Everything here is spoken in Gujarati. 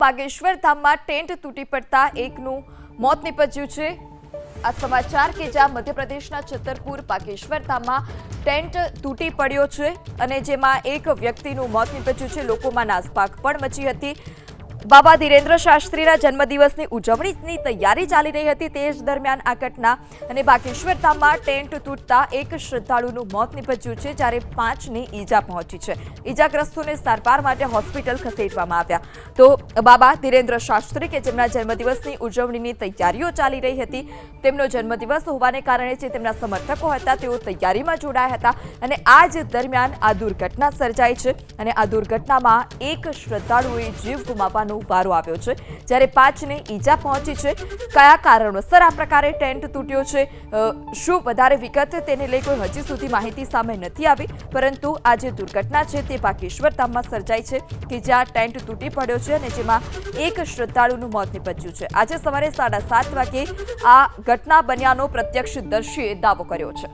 બાગેશ્વર ધામમાં ટેન્ટ તૂટી પડતા એકનું મોત નીપજ્યું છે। આ સમાચાર કે જ્યાં મધ્યપ્રદેશના છતરપુર બાગેશ્વર ધામમાં ટેન્ટ તૂટી પડ્યો છે અને જેમાં એક વ્યક્તિનું મોત નીપજ્યું છે। લોકોમાં નાસભાગ પણ મચી હતી। બાબા ધીરેન્દ્ર શાસ્ત્રીના જન્મદિવસની ઉજવણીની તૈયારી ચાલી રહી હતી તે જ દરમિયાન આ ઘટના અને બાગેશ્વર ધામમાં ટેન્ટ તૂટતા એક શ્રદ્ધાળુનું મોત નીપજ્યું છે જ્યારે 5ની ઈજા પહોંચી છે। ઈજાગ્રસ્તોને સારવાર માટે હોસ્પિટલ ખસેડવામાં આવ્યા। તો બાબા ધીરેન્દ્ર શાસ્ત્રી કે જેમના જન્મદિવસની ઉજવણીની તૈયારીઓ ચાલી રહી હતી તેમનો જન્મદિવસ હોવાને કારણે જે તેમના સમર્થકો હતા તેઓ તૈયારીમાં જોડાયા હતા અને આ જ દરમિયાન આ દુર્ઘટના સર્જાઈ છે અને આ દુર્ઘટનામાં એક શ્રદ્ધાળુએ જીવ ગુમાવવાનો વારો આવ્યો છે જ્યારે 5ને ઈજા પહોંચી છે। કયા કારણોસર આ પ્રકારે ટેન્ટ તૂટ્યો છે, શું વધારે વિગત તેને લઈ કોઈ હજી સુધી માહિતી સામે નથી આવી, પરંતુ આ જે દુર્ઘટના છે તે બાગેશ્વર ધામમાં સર્જાઈ છે કે જ્યાં ટેન્ટ તૂટી પડ્યો છે અને જેમાં એક શ્રદ્ધાળુનું મોત નીપજ્યું છે। આજે સવારે 7:30 વાગે આ ઘટના બન્યાનો પ્રત્યક્ષદર્શીએ દાવો કર્યો છે।